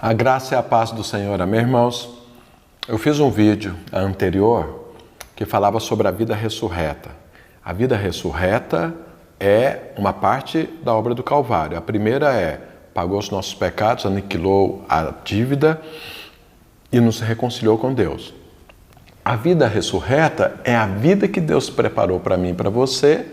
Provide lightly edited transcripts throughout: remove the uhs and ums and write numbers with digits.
A graça e a paz do Senhor, amém, irmãos? Eu fiz um vídeo anterior que falava sobre a vida ressurreta. A vida ressurreta é uma parte da obra do Calvário. A primeira pagou os nossos pecados, aniquilou a dívida e nos reconciliou com Deus. A vida ressurreta é a vida que Deus preparou para mim e para você,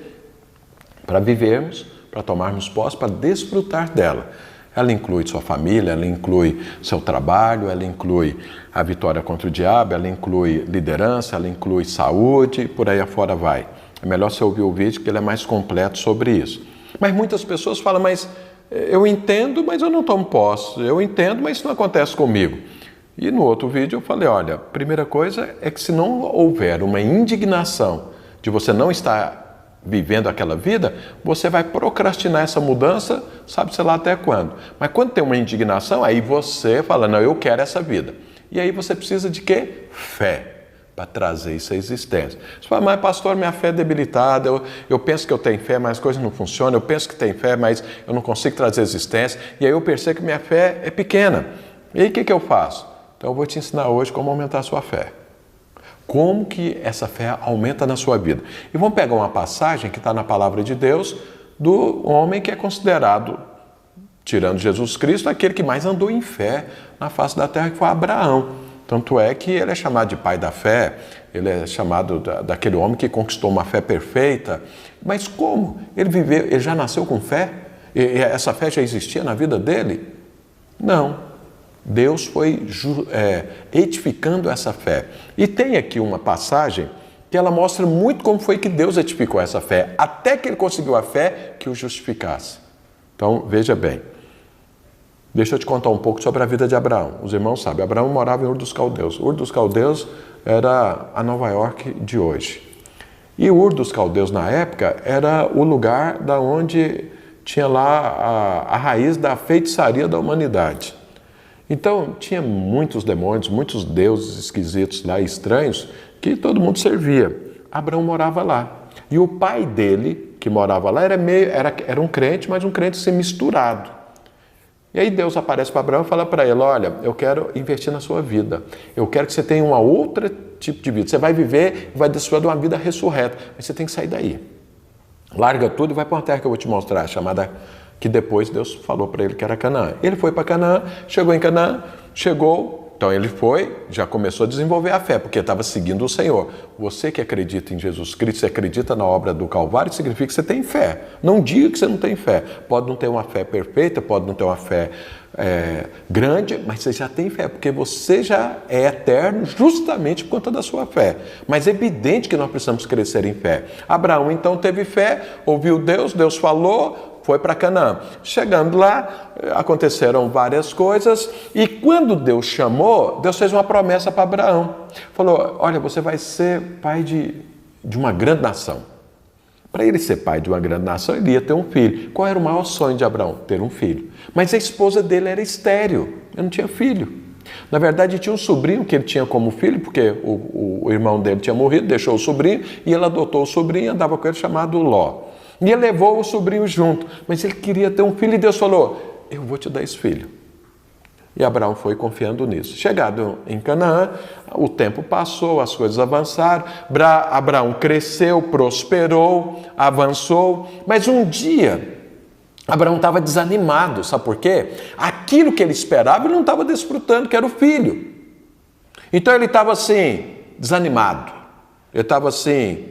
para vivermos, para tomarmos posse, para desfrutar dela. Ela inclui sua família, ela inclui seu trabalho, ela inclui a vitória contra o diabo, ela inclui liderança, ela inclui saúde, por aí afora vai. É melhor você ouvir o vídeo que ele é mais completo sobre isso. Mas muitas pessoas falam, mas eu entendo, mas eu não tomo posse. Eu entendo, mas isso não acontece comigo. E no outro vídeo eu falei, olha, a primeira coisa é que se não houver uma indignação de você não estar vivendo aquela vida, você vai procrastinar essa mudança, sabe-se lá até quando. Mas quando tem uma indignação, aí você fala, não, eu quero essa vida. E aí você precisa de quê? Fé, para trazer isso à existência. Você fala, mas pastor, minha fé é debilitada, eu penso que eu tenho fé, mas as coisas não funcionam, eu penso que tenho fé, mas eu não consigo trazer existência, e aí eu percebo que minha fé é pequena. E aí o que eu faço? Então eu vou te ensinar hoje como aumentar a sua fé. Como que essa fé aumenta na sua vida. E vamos pegar uma passagem que está na palavra de Deus do homem que é considerado, tirando Jesus Cristo, aquele que mais andou em fé na face da terra, que foi Abraão. Tanto é que ele é chamado de pai da fé, ele é chamado daquele homem que conquistou uma fé perfeita. Mas como? Ele viveu, ele já nasceu com fé? E essa fé já existia na vida dele? Não. Deus foi edificando essa fé. E tem aqui uma passagem que ela mostra muito como foi que Deus edificou essa fé, até que ele conseguiu a fé que o justificasse. Então, veja bem. Deixa eu te contar um pouco sobre a vida de Abraão. Os irmãos sabem, Abraão morava em Ur dos Caldeus. Ur dos Caldeus era a Nova York de hoje. E Ur dos Caldeus, na época, era o lugar da onde tinha lá a raiz da feitiçaria da humanidade. Então, tinha muitos demônios, muitos deuses esquisitos lá, estranhos, que todo mundo servia. Abraão morava lá. E o pai dele, que morava lá, era um crente, mas um crente assim, misturado. E aí Deus aparece para Abraão e fala para ele, olha, eu quero investir na sua vida. Eu quero que você tenha uma outra tipo de vida. Você vai viver e vai desfrutar de uma vida ressurreta. Mas você tem que sair daí. Larga tudo e vai para uma terra que eu vou te mostrar, chamada... que depois Deus falou para ele que era Canaã. Ele foi para Canaã, chegou em Canaã, então ele foi, já começou a desenvolver a fé, porque estava seguindo o Senhor. Você que acredita em Jesus Cristo, você acredita na obra do Calvário, significa que você tem fé. Não diga que você não tem fé. Pode não ter uma fé perfeita, pode não ter uma fé grande, mas você já tem fé, porque você já é eterno justamente por conta da sua fé. Mas é evidente que nós precisamos crescer em fé. Abraão então teve fé, ouviu Deus, Deus falou, foi para Canaã. Chegando lá, aconteceram várias coisas e quando Deus chamou, Deus fez uma promessa para Abraão. Falou, olha, você vai ser pai de uma grande nação. Para ele ser pai de uma grande nação, ele ia ter um filho. Qual era o maior sonho de Abraão? Ter um filho. Mas a esposa dele era estéril, ele não tinha filho. Na verdade, tinha um sobrinho que ele tinha como filho, porque o irmão dele tinha morrido, deixou o sobrinho, e ele adotou o sobrinho e andava com ele chamado Ló. E ele levou o sobrinho junto, mas ele queria ter um filho e Deus falou, eu vou te dar esse filho. E Abraão foi confiando nisso. Chegado em Canaã, o tempo passou, as coisas avançaram, Abraão cresceu, prosperou, avançou, mas um dia Abraão estava desanimado, sabe por quê? Aquilo que ele esperava ele não estava desfrutando, que era o filho. Então ele estava assim, desanimado, ele estava assim,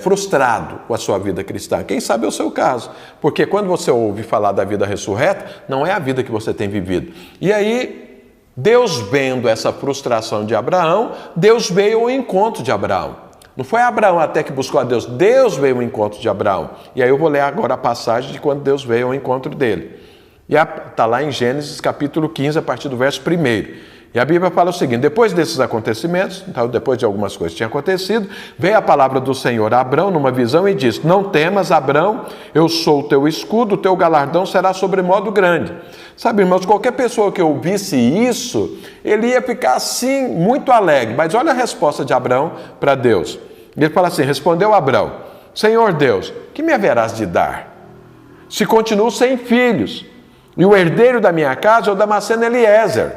frustrado com a sua vida cristã. Quem sabe é o seu caso, porque quando você ouve falar da vida ressurreta, não é a vida que você tem vivido. E aí, Deus vendo essa frustração de Abraão, Deus veio ao encontro de Abraão. Não foi Abraão até que buscou a Deus, Deus veio ao encontro de Abraão. E aí eu vou ler agora a passagem de quando Deus veio ao encontro dele. E está lá em Gênesis capítulo 15, a partir do verso 1. E a Bíblia fala o seguinte, depois desses acontecimentos, então depois de algumas coisas que tinham acontecido, veio a palavra do Senhor a Abrão numa visão e disse, não temas, Abrão, eu sou o teu escudo, o teu galardão será sobremodo grande. Sabe, irmãos, qualquer pessoa que ouvisse isso, ele ia ficar assim, muito alegre. Mas olha a resposta de Abrão para Deus. Ele fala assim, respondeu Abrão, Senhor Deus, que me haverás de dar? Se continuo sem filhos, e o herdeiro da minha casa é o Damasceno Eliezer.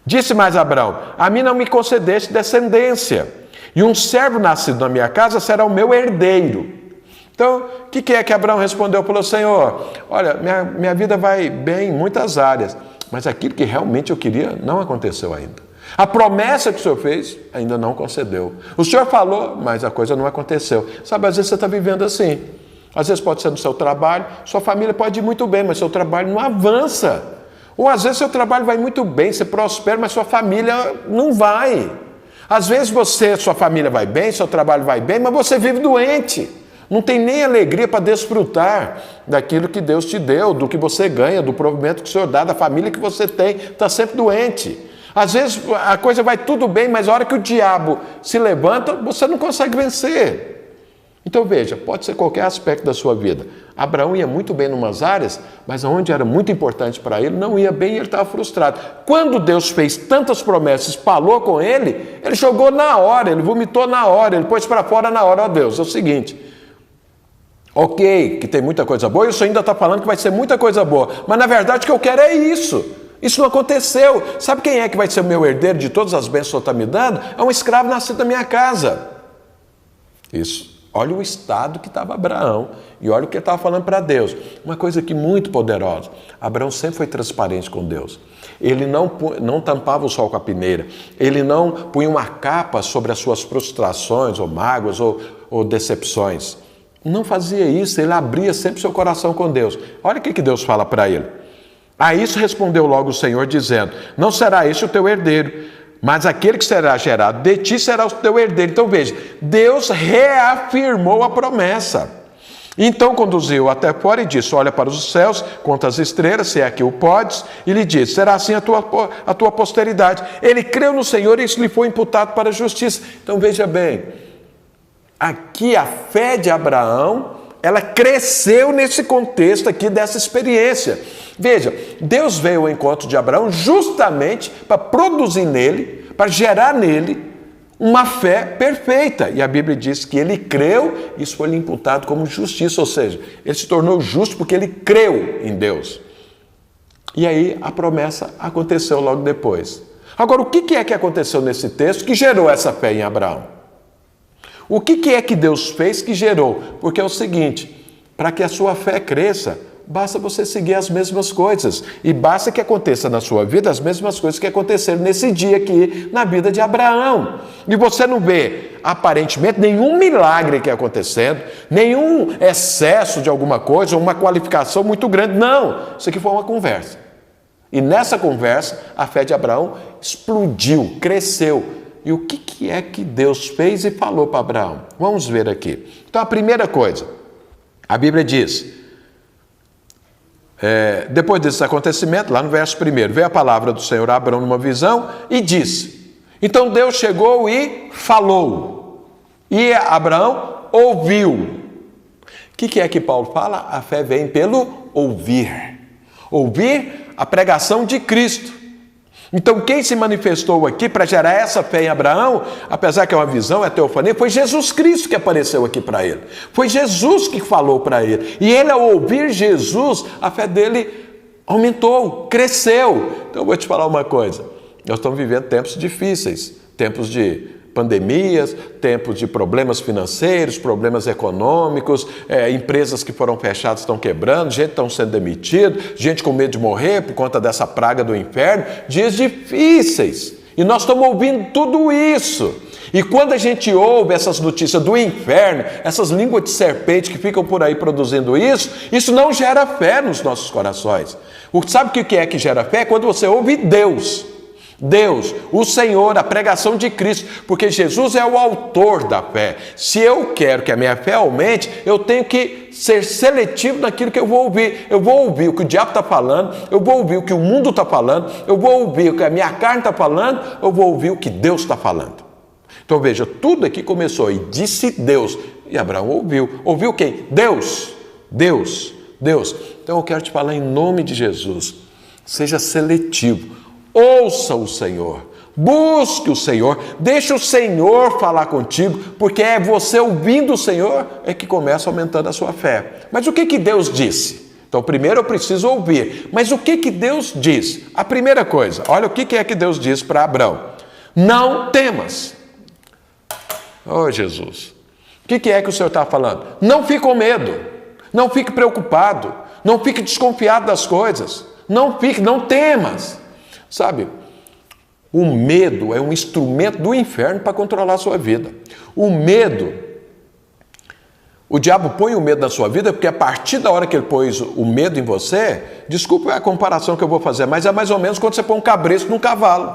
Disse mais Abraão: a mim não me concedeste descendência, e um servo nascido na minha casa será o meu herdeiro. Então, o que é que Abraão respondeu? Falou: Senhor, olha, minha vida vai bem em muitas áreas, mas aquilo que realmente eu queria não aconteceu ainda. A promessa que o Senhor fez ainda não concedeu. O Senhor falou, mas a coisa não aconteceu. Sabe, às vezes você está vivendo assim. Às vezes pode ser no seu trabalho, sua família pode ir muito bem, mas seu trabalho não avança. Ou às vezes seu trabalho vai muito bem, você prospera, mas sua família não vai. Às vezes sua família vai bem, seu trabalho vai bem, mas você vive doente. Não tem nem alegria para desfrutar daquilo que Deus te deu, do que você ganha, do provimento que o Senhor dá, da família que você tem, está sempre doente. Às vezes a coisa vai tudo bem, mas a hora que o diabo se levanta, você não consegue vencer. Então veja, pode ser qualquer aspecto da sua vida. Abraão ia muito bem em umas áreas, mas onde era muito importante para ele, não ia bem e ele estava frustrado. Quando Deus fez tantas promessas, falou com ele jogou na hora, ele vomitou na hora, ele pôs para fora na hora. Ó Deus, é o seguinte, ok, que tem muita coisa boa, e o Senhor ainda está falando que vai ser muita coisa boa, mas na verdade o que eu quero é isso. Isso não aconteceu. Sabe quem é que vai ser o meu herdeiro de todas as bênçãos que o Senhor está me dando? É um escravo nascido da minha casa. Isso. Olha o estado que estava Abraão e olha o que ele estava falando para Deus. Uma coisa aqui muito poderosa. Abraão sempre foi transparente com Deus. Ele não tampava o sol com a peneira. Ele não punha uma capa sobre as suas frustrações ou mágoas ou decepções. Não fazia isso, ele abria sempre seu coração com Deus. Olha o que Deus fala para ele. A isso respondeu logo o Senhor dizendo: não será este o teu herdeiro, mas aquele que será gerado de ti será o teu herdeiro. Então veja, Deus reafirmou a promessa. Então conduziu até fora e disse: olha para os céus, conta as estrelas, se é que o podes, e lhe disse: será assim a tua posteridade. Ele creu no Senhor e isso lhe foi imputado para a justiça. Então veja bem, aqui a fé de Abraão, ela cresceu nesse contexto aqui dessa experiência. Veja, Deus veio ao encontro de Abraão justamente para produzir nele, para gerar nele uma fé perfeita. E a Bíblia diz que ele creu, isso foi lhe imputado como justiça, ou seja, ele se tornou justo porque ele creu em Deus. E aí a promessa aconteceu logo depois. Agora, o que é que aconteceu nesse texto que gerou essa fé em Abraão? O que é que Deus fez que gerou? Porque é o seguinte, para que a sua fé cresça, basta você seguir as mesmas coisas. E basta que aconteça na sua vida as mesmas coisas que aconteceram nesse dia aqui na vida de Abraão. E você não vê, aparentemente, nenhum milagre aqui acontecendo, nenhum excesso de alguma coisa, uma qualificação muito grande. Não, isso aqui foi uma conversa. E nessa conversa, a fé de Abraão explodiu, cresceu. E o que é que Deus fez e falou para Abraão? Vamos ver aqui. Então, a primeira coisa, a Bíblia diz, depois desse acontecimento, lá no verso 1, veio a palavra do Senhor a Abraão numa visão e disse. Então Deus chegou e falou. E Abraão ouviu. O que é que Paulo fala? A fé vem pelo ouvir. Ouvir a pregação de Cristo. Então, quem se manifestou aqui para gerar essa fé em Abraão, apesar que é uma visão, é teofania, foi Jesus Cristo que apareceu aqui para ele. Foi Jesus que falou para ele. E ele, ao ouvir Jesus, a fé dele aumentou, cresceu. Então, eu vou te falar uma coisa. Nós estamos vivendo tempos difíceis, tempos de pandemias, tempos de problemas financeiros, problemas econômicos, empresas que foram fechadas estão quebrando, gente está sendo demitida, gente com medo de morrer por conta dessa praga do inferno, dias difíceis. E nós estamos ouvindo tudo isso. E quando a gente ouve essas notícias do inferno, essas línguas de serpente que ficam por aí produzindo isso não gera fé nos nossos corações. Sabe o que é que gera fé? É quando você ouve Deus. Deus, o Senhor, a pregação de Cristo, porque Jesus é o autor da fé. Se eu quero que a minha fé aumente, eu tenho que ser seletivo naquilo que eu vou ouvir. Eu vou ouvir o que o diabo está falando, eu vou ouvir o que o mundo está falando, eu vou ouvir o que a minha carne está falando, eu vou ouvir o que Deus está falando. Então veja, tudo aqui começou e disse Deus, e Abraão ouviu. Ouviu quem? Deus. Deus. Deus. Então eu quero te falar em nome de Jesus, seja seletivo. Ouça o Senhor, busque o Senhor, deixe o Senhor falar contigo, porque é você ouvindo o Senhor é que começa aumentando a sua fé. Mas o que Deus disse? Então, primeiro eu preciso ouvir. Mas o que Deus diz? A primeira coisa, olha o que é que Deus diz para Abraão. Não temas. Oh, Jesus. O que é que o Senhor está falando? Não fique com medo. Não fique preocupado. Não fique desconfiado das coisas. Não temas. Sabe? O medo é um instrumento do inferno para controlar a sua vida. O medo... O diabo põe o medo na sua vida porque a partir da hora que ele pôs o medo em você, desculpe a comparação que eu vou fazer, mas é mais ou menos quando você põe um cabresto num cavalo.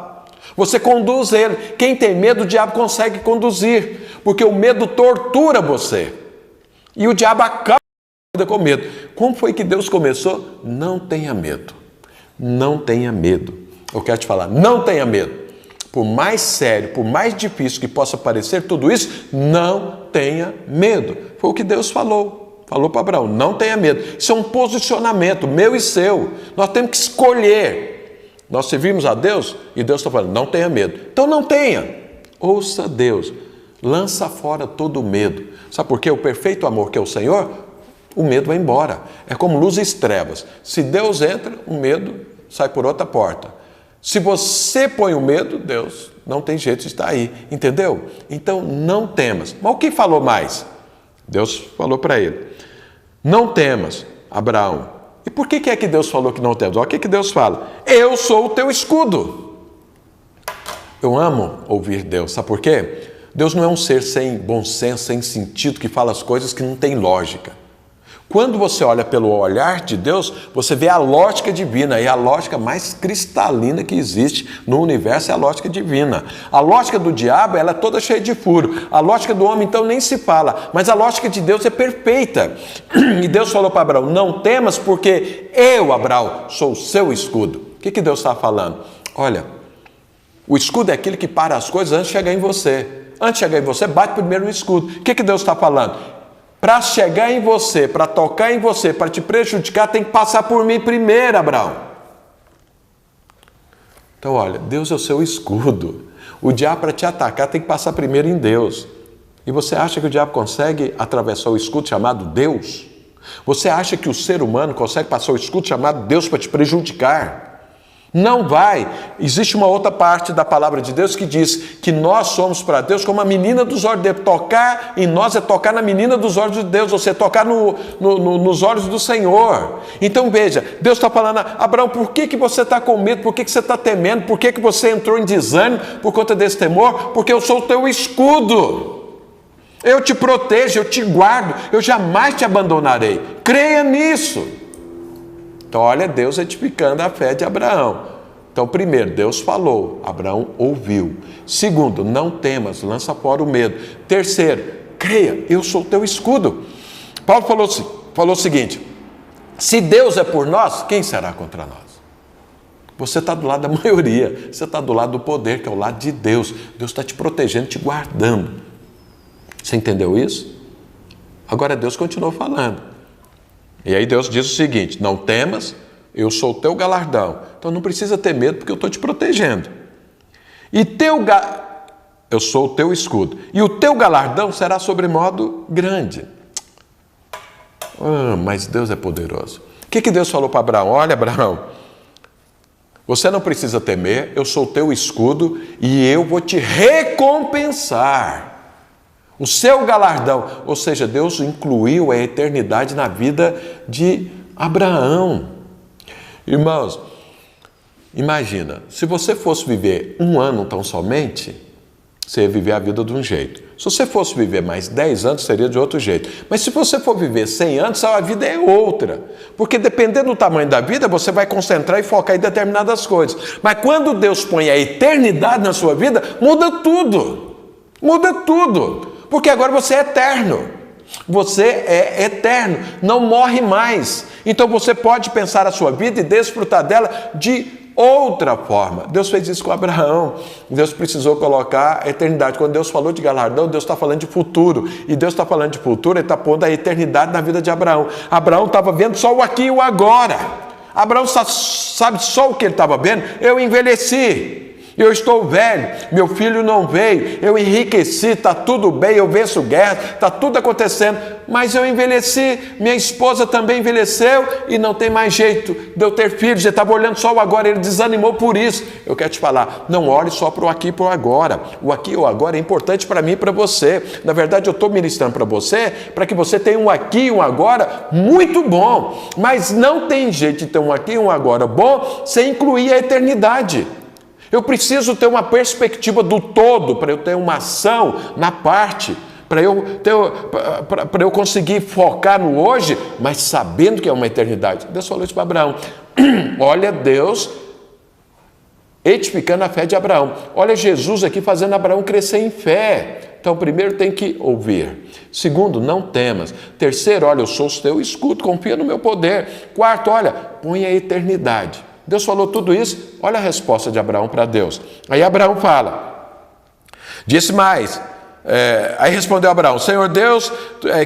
Você conduz ele. Quem tem medo, o diabo consegue conduzir, porque o medo tortura você. E o diabo acaba a vida com medo. Como foi que Deus começou? Não tenha medo. Não tenha medo. Eu quero te falar, não tenha medo. Por mais sério, por mais difícil que possa parecer tudo isso, não tenha medo. Foi o que Deus falou. Falou para Abraão, não tenha medo. Isso é um posicionamento meu e seu. Nós temos que escolher. Nós servimos a Deus e Deus está falando, não tenha medo. Então não tenha. Ouça Deus. Lança fora todo o medo. Sabe por quê? O perfeito amor que é o Senhor, o medo vai embora. É como luz e trevas. Se Deus entra, o medo sai por outra porta. Se você põe o medo, Deus não tem jeito de estar aí, entendeu? Então não temas. Mas o que falou mais? Deus falou para ele, não temas, Abraão. E por que é que Deus falou que não temas? Olha o que Deus fala, eu sou o teu escudo. Eu amo ouvir Deus, sabe por quê? Deus não é um ser sem bom senso, sem sentido, que fala as coisas que não tem lógica. Quando você olha pelo olhar de Deus, você vê a lógica divina, e a lógica mais cristalina que existe no universo é a lógica divina. A lógica do diabo, ela é toda cheia de furo. A lógica do homem, então, nem se fala. Mas a lógica de Deus é perfeita. E Deus falou para Abraão, não temas, porque eu, Abraão, sou o seu escudo. O que Deus está falando? Olha, o escudo é aquele que para as coisas antes de chegar em você. Antes de chegar em você, bate primeiro no escudo. O que Deus está falando? Para chegar em você, para tocar em você, para te prejudicar, tem que passar por mim primeiro, Abraão. Então, olha, Deus é o seu escudo. O diabo, para te atacar, tem que passar primeiro em Deus. E você acha que o diabo consegue atravessar o escudo chamado Deus? Você acha que o ser humano consegue passar o escudo chamado Deus para te prejudicar? Não vai. Existe uma outra parte da palavra de Deus que diz que nós somos para Deus como a menina dos olhos de Deus. Tocar em nós é tocar na menina dos olhos de Deus, ou seja, tocar nos olhos do Senhor. Então veja, Deus está falando, Abraão, por que você está com medo? Por que você está temendo? Por que você entrou em desânimo por conta desse temor? Porque eu sou o teu escudo. Eu te protejo, eu te guardo, eu jamais te abandonarei. Creia nisso. Então, olha, Deus edificando a fé de Abraão. Então, primeiro, Deus falou, Abraão ouviu. Segundo, não temas, lança fora o medo. Terceiro, creia, eu sou teu escudo. Paulo falou o seguinte, se Deus é por nós, quem será contra nós? Você está do lado da maioria, você está do lado do poder, que é o lado de Deus. Deus está te protegendo, te guardando. Você entendeu isso? Agora Deus continuou falando. E aí Deus diz o seguinte, não temas, eu sou o teu galardão. Então não precisa ter medo porque eu estou te protegendo. E eu sou o teu escudo. E o teu galardão será sobremodo grande. Mas Deus é poderoso. O que Deus falou para Abraão? Olha, Abraão, você não precisa temer, eu sou o teu escudo e eu vou te recompensar. O seu galardão, ou seja, Deus incluiu a eternidade na vida de Abraão. Irmãos, imagina, se você fosse viver um ano tão somente, você ia viver a vida de um jeito. Se você fosse viver mais 10 anos, seria de outro jeito. Mas se você for viver 100 anos, a vida é outra. Porque dependendo do tamanho da vida, você vai concentrar e focar em determinadas coisas. Mas quando Deus põe a eternidade na sua vida, muda tudo. Muda tudo. Porque agora você é eterno. Você é eterno, não morre mais. Então você pode pensar a sua vida e desfrutar dela de outra forma. Deus fez isso com Abraão. Deus precisou colocar a eternidade. Quando Deus falou de galardão, Deus está falando de futuro. E Deus está falando de futuro, Ele está pondo a eternidade na vida de Abraão. Abraão estava vendo só o aqui e o agora. Abraão sabe só o que ele estava vendo? Eu envelheci. Eu estou velho, meu filho não veio, eu enriqueci, está tudo bem, eu venço guerra, está tudo acontecendo, mas eu envelheci, minha esposa também envelheceu e não tem mais jeito de eu ter filhos, ele estava olhando só o agora, ele desanimou por isso. Eu quero te falar, não olhe só para o aqui e para o agora. O aqui e o agora é importante para mim e para você. Na verdade, eu estou ministrando para você, para que você tenha um aqui e um agora muito bom, mas não tem jeito de ter um aqui e um agora bom sem incluir a eternidade. Eu preciso ter uma perspectiva do todo para eu ter uma ação na parte, para eu conseguir focar no hoje, mas sabendo que é uma eternidade. Deus falou isso para Abraão. Olha Deus edificando a fé de Abraão. Olha Jesus aqui fazendo Abraão crescer em fé. Então, primeiro tem que ouvir. Segundo, não temas. Terceiro, olha, eu sou o teu escudo, confia no meu poder. Quarto, olha, põe a eternidade. Deus falou tudo isso, olha a resposta de Abraão para Deus. Aí Abraão fala, disse mais, aí respondeu Abraão, Senhor Deus,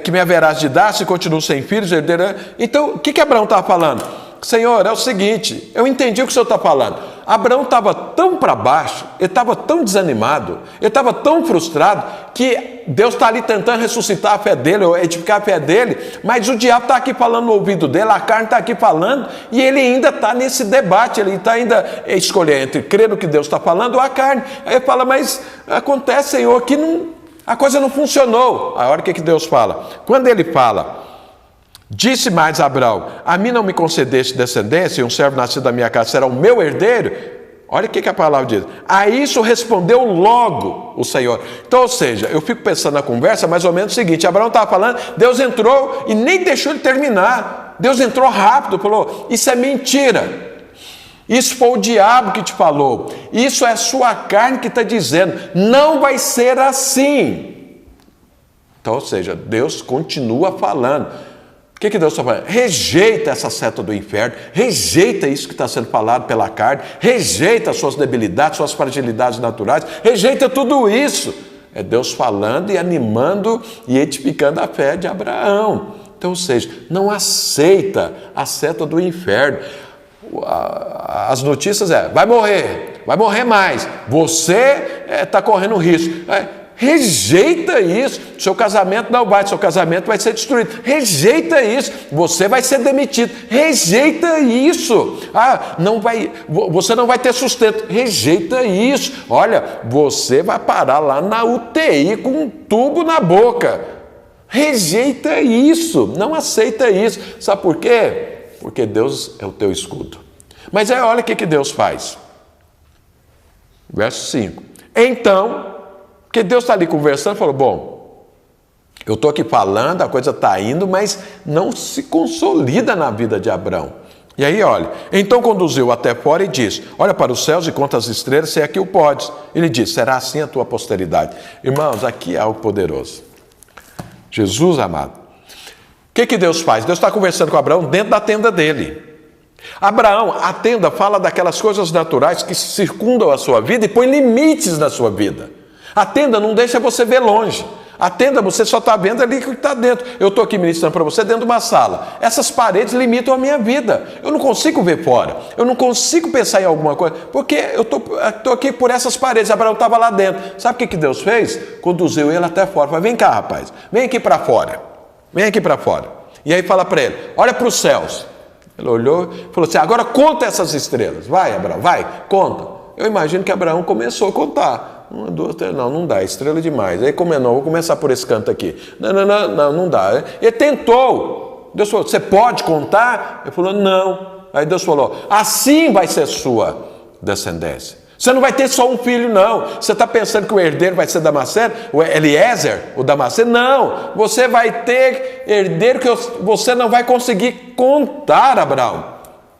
que me haverás de dar se continuo sem filhos, herdeiro. Então, o que Abraão estava falando? Senhor, é o seguinte, eu entendi o que o Senhor está falando. Abraão estava tão para baixo, ele estava tão desanimado, ele estava tão frustrado, que Deus está ali tentando ressuscitar a fé dele, ou edificar a fé dele, mas o diabo está aqui falando no ouvido dele, a carne está aqui falando, e ele ainda está nesse debate, ele está ainda escolhendo entre crer no que Deus está falando ou a carne. Aí ele fala, mas acontece, Senhor, que não, a coisa não funcionou. A hora que Deus fala, quando ele fala, disse mais Abraão, a mim não me concedeste descendência, e um servo nascido da minha casa será o meu herdeiro? Olha o que a palavra diz. A isso respondeu logo o Senhor. Então, ou seja, eu fico pensando na conversa mais ou menos o seguinte, Abraão estava falando, Deus entrou e nem deixou ele terminar. Deus entrou rápido, falou, isso é mentira. Isso foi o diabo que te falou. Isso é a sua carne que está dizendo. Não vai ser assim. Então, ou seja, Deus continua falando. O que Deus está falando? Rejeita essa seta do inferno, rejeita isso que está sendo falado pela carne, rejeita as suas debilidades, suas fragilidades naturais, rejeita tudo isso. É Deus falando e animando e edificando a fé de Abraão. Então, ou seja, não aceita a seta do inferno. As notícias vai morrer mais, você está correndo risco. Rejeita isso, seu casamento não vai, seu casamento vai ser destruído, rejeita isso, você vai ser demitido, rejeita isso, você não vai ter sustento, rejeita isso, olha, você vai parar lá na UTI com um tubo na boca, rejeita isso, não aceita isso, sabe por quê? Porque Deus é o teu escudo. Mas aí olha o que Deus faz, verso 5, então, porque Deus está ali conversando e falou, bom, eu estou aqui falando, a coisa está indo, mas não se consolida na vida de Abraão. E aí, olha, então conduziu até fora e disse, olha para os céus e conta as estrelas, se aqui o podes. Ele disse, será assim a tua posteridade. Irmãos, aqui é algo poderoso. Jesus amado. O que Deus faz? Deus está conversando com Abraão dentro da tenda dele. Abraão, a tenda fala daquelas coisas naturais que circundam a sua vida e põe limites na sua vida. A tenda não deixa você ver longe. A tenda você só está vendo ali o que está dentro. Eu estou aqui ministrando para você dentro de uma sala. Essas paredes limitam a minha vida. Eu não consigo ver fora. Eu não consigo pensar em alguma coisa. Porque eu estou aqui por essas paredes. Abraão estava lá dentro. Sabe o que Deus fez? Conduziu ele até fora. Falei, vem cá, rapaz. Vem aqui para fora. Vem aqui para fora. E aí fala para ele, olha para os céus. Ele olhou e falou assim, agora conta essas estrelas. Vai, Abraão, vai, conta. Eu imagino que Abraão começou a contar. 1, 2, 3, não dá, estrela demais. Aí como não, vou começar por esse canto aqui. Não dá. Ele tentou. Deus falou, você pode contar? Ele falou, não. Aí Deus falou, assim vai ser sua descendência. Você não vai ter só um filho, não. Você está pensando que o herdeiro vai ser Damasceno? O Eliezer, o Damasceno? Não. Você vai ter herdeiro que você não vai conseguir contar, Abraão.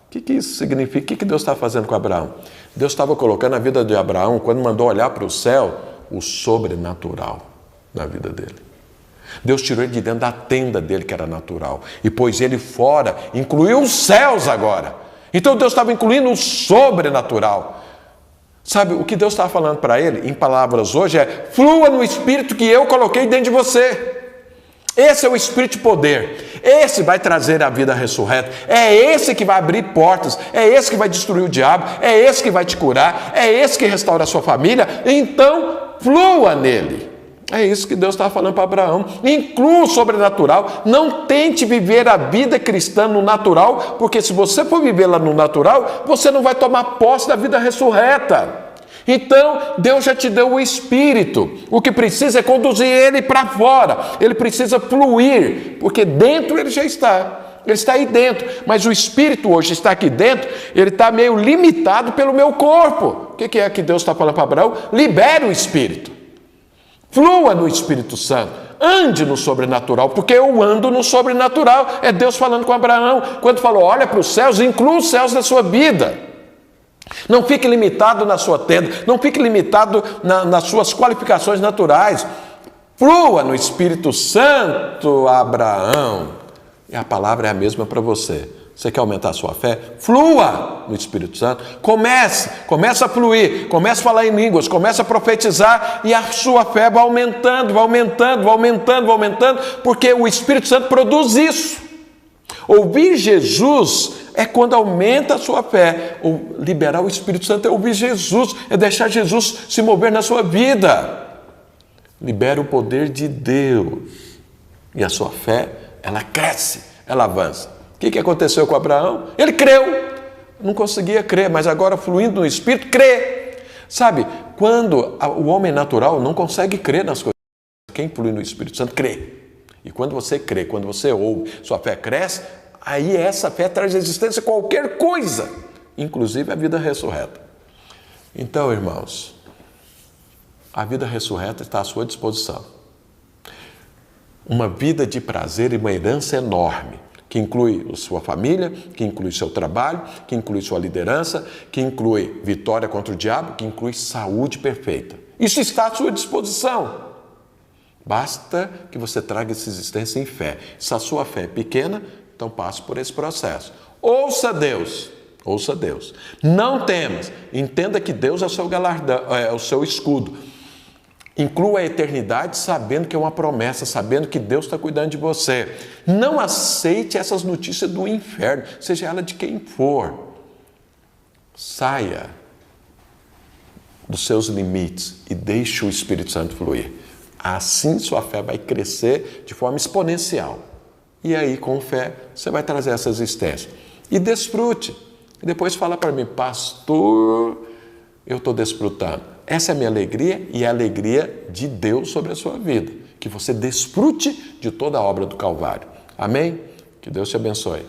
O que isso significa? O que Deus está fazendo com Abraão? Deus estava colocando na vida de Abraão, quando mandou olhar para o céu, o sobrenatural na vida dele. Deus tirou ele de dentro da tenda dele, que era natural, e pôs ele fora, incluiu os céus agora. Então Deus estava incluindo o sobrenatural. Sabe, o que Deus estava falando para ele, em palavras hoje, flua no Espírito que eu coloquei dentro de você. Esse é o Espírito de poder. Esse vai trazer a vida ressurreta. É esse que vai abrir portas. É esse que vai destruir o diabo. É esse que vai te curar. É esse que restaura a sua família. Então, flua nele. É isso que Deus estava falando para Abraão. Inclua o sobrenatural. Não tente viver a vida cristã no natural, porque se você for viver lá no natural, você não vai tomar posse da vida ressurreta. Então, Deus já te deu o Espírito. O que precisa é conduzir ele para fora. Ele precisa fluir, porque dentro ele já está. Ele está aí dentro. Mas o Espírito hoje está aqui dentro, ele está meio limitado pelo meu corpo. O que é que Deus está falando para Abraão? Libere o Espírito. Flua no Espírito Santo. Ande no sobrenatural, porque eu ando no sobrenatural. É Deus falando com Abraão. Quando falou, olha para os céus, inclua os céus na sua vida. Não fique limitado na sua tenda, não fique limitado nas suas qualificações naturais. Flua no Espírito Santo, Abraão. E a palavra é a mesma para você. Você quer aumentar a sua fé? Flua no Espírito Santo. Comece a fluir, comece a falar em línguas, comece a profetizar e a sua fé vai aumentando, vai aumentando, vai aumentando, vai aumentando, porque o Espírito Santo produz isso. Ouvir Jesus é quando aumenta a sua fé. Ou liberar o Espírito Santo é ouvir Jesus, é deixar Jesus se mover na sua vida. Libera o poder de Deus. E a sua fé, ela cresce, ela avança. O que aconteceu com Abraão? Ele creu. Não conseguia crer, mas agora fluindo no Espírito, crê. Sabe, quando o homem natural não consegue crer nas coisas, quem flui no Espírito Santo crê. E quando você crê, quando você ouve, sua fé cresce, aí essa fé traz existência a qualquer coisa, inclusive a vida ressurreta. Então, irmãos, a vida ressurreta está à sua disposição. Uma vida de prazer e uma herança enorme, que inclui a sua família, que inclui seu trabalho, que inclui sua liderança, que inclui vitória contra o diabo, que inclui saúde perfeita. Isso está à sua disposição. Basta que você traga essa existência em fé. Se a sua fé é pequena, então passe por esse processo. Ouça Deus. Ouça Deus. Não temas. Entenda que Deus é o seu galardão, é o seu escudo. Inclua a eternidade sabendo que é uma promessa, sabendo que Deus está cuidando de você. Não aceite essas notícias do inferno, seja ela de quem for. Saia dos seus limites e deixe o Espírito Santo fluir. Assim sua fé vai crescer de forma exponencial. E aí, com fé, você vai trazer essa existência. E desfrute. E depois fala para mim, pastor, eu estou desfrutando. Essa é a minha alegria e é a alegria de Deus sobre a sua vida. Que você desfrute de toda a obra do Calvário. Amém? Que Deus te abençoe.